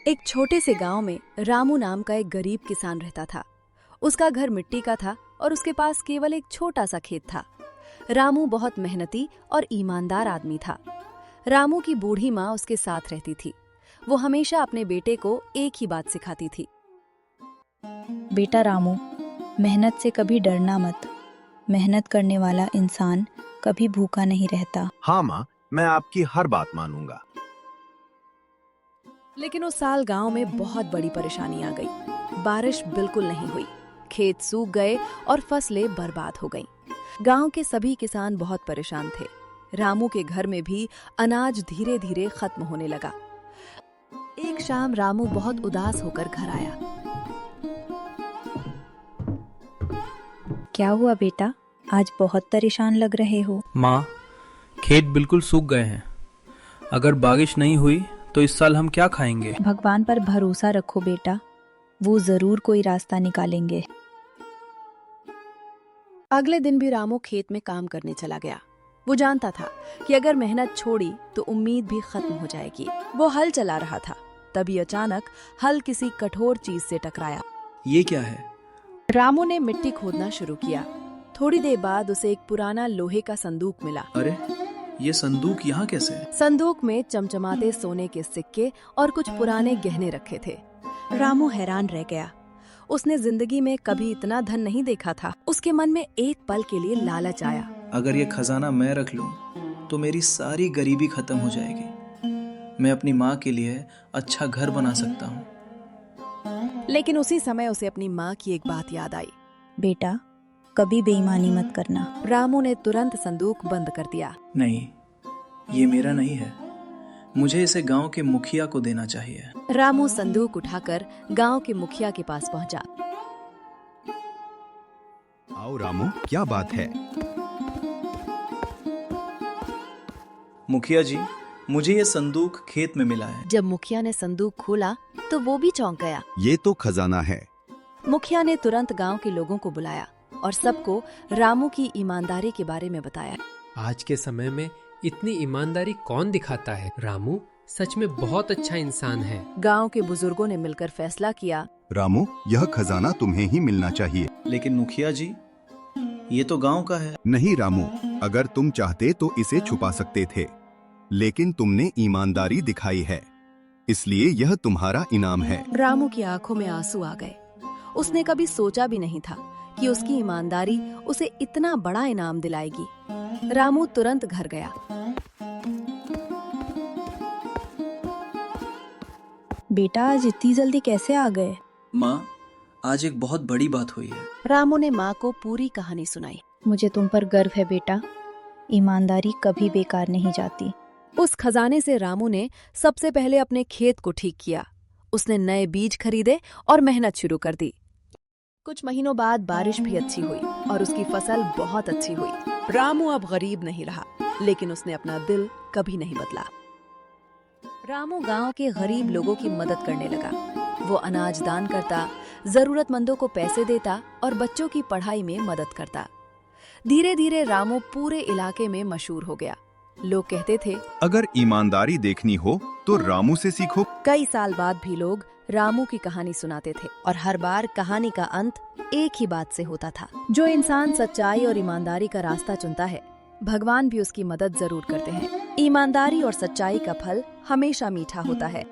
एक छोटे से गांव में रामू नाम का एक गरीब किसान रहता था। उसका घर मिट्टी का था और उसके पास केवल एक छोटा सा खेत था। रामू बहुत मेहनती और ईमानदार आदमी था। रामू की बूढ़ी माँ उसके साथ रहती थी। वो हमेशा अपने बेटे को एक ही बात सिखाती थी। बेटा रामू, मेहनत से कभी डरना मत। मेहनत करने वाला इंसान कभी भूखा नहीं रहता। हाँ माँ, मैं आपकी हर बात मानूंगा। लेकिन उस साल गांव में बहुत बड़ी परेशानी आ गई। बारिश बिल्कुल नहीं हुई, खेत सूख गए और फसलें बर्बाद हो गईं। गांव के सभी किसान बहुत परेशान थे। रामू के घर में भी अनाज धीरे धीरे खत्म होने लगा। एक शाम रामू बहुत उदास होकर घर आया। क्या हुआ बेटा, आज बहुत परेशान लग रहे हो? माँ, खेत बिल्कुल सूख गए हैं। अगर बारिश नहीं हुई तो इस साल हम क्या खाएंगे? भगवान पर भरोसा रखो बेटा, वो जरूर कोई रास्ता निकालेंगे। अगले दिन भी रामू खेत में काम करने चला गया। वो जानता था कि अगर मेहनत छोड़ी तो उम्मीद भी खत्म हो जाएगी। वो हल चला रहा था, तभी अचानक हल किसी कठोर चीज से टकराया। ये क्या है? रामू ने मिट्टी खोदना शुरू किया। थोड़ी देर बाद उसे एक पुराना लोहे का संदूक मिला। अरे, ये संदूक यहाँ कैसे है? संदूक में चमचमाते सोने के सिक्के और कुछ पुराने गहने रखे थे। रामू हैरान रह गया। उसने जिंदगी में कभी इतना धन नहीं देखा था। उसके मन में एक पल के लिए लालच आया। अगर ये खजाना मैं रख लूं तो मेरी सारी गरीबी खत्म हो जाएगी। मैं अपनी माँ के लिए अच्छा घर बना सकता हूँ। लेकिन उसी समय उसे अपनी माँ की एक बात याद आई। बेटा, कभी बेईमानी मत करना। रामू ने तुरंत संदूक बंद कर दिया। नहीं, ये मेरा नहीं है। मुझे इसे गांव के मुखिया को देना चाहिए। रामू संदूक उठाकर गांव के मुखिया के पास पहुंचा। आओ रामू, क्या बात है? मुखिया जी, मुझे ये संदूक खेत में मिला है। जब मुखिया ने संदूक खोला तो वो भी चौंक गया। ये तो खजाना है। मुखिया ने तुरंत गांव के लोगों को बुलाया और सबको रामू की ईमानदारी के बारे में बताया। आज के समय में इतनी ईमानदारी कौन दिखाता है? रामू सच में बहुत अच्छा इंसान है। गांव के बुजुर्गों ने मिलकर फैसला किया। रामू, यह खजाना तुम्हें ही मिलना चाहिए। लेकिन मुखिया जी, ये तो गांव का है। नहीं रामू, अगर तुम चाहते तो इसे छुपा सकते थे, लेकिन तुमने ईमानदारी दिखाई है, इसलिए यह तुम्हारा इनाम है। रामू की आंखों में आंसू आ गए। उसने कभी सोचा भी नहीं था कि उसकी ईमानदारी उसे इतना बड़ा इनाम दिलाएगी। रामू तुरंत घर गया। बेटा, आज इतनी जल्दी कैसे आ गए? माँ, आज एक बहुत बड़ी बात हुई है। रामू ने माँ को पूरी कहानी सुनाई। मुझे तुम पर गर्व है बेटा, ईमानदारी कभी बेकार नहीं जाती। उस खजाने से रामू ने सबसे पहले अपने खेत को ठीक किया। उसने नए बीज खरीदे और मेहनत शुरू कर दी। कुछ महीनों बाद बारिश भी अच्छी हुई और उसकी फसल बहुत अच्छी हुई। रामू अब गरीब नहीं रहा, लेकिन उसने अपना दिल कभी नहीं बदला। रामू गांव के गरीब लोगों की मदद करने लगा। वो अनाज दान करता, जरूरतमंदों को पैसे देता और बच्चों की पढ़ाई में मदद करता। धीरे धीरे रामू पूरे इलाके में मशहूर हो गया। लोग कहते थे, अगर ईमानदारी देखनी हो तो रामू से सीखो। कई साल बाद भी लोग रामू की कहानी सुनाते थे और हर बार कहानी का अंत एक ही बात से होता था। जो इंसान सच्चाई और ईमानदारी का रास्ता चुनता है, भगवान भी उसकी मदद जरूर करते हैं। ईमानदारी और सच्चाई का फल हमेशा मीठा होता है।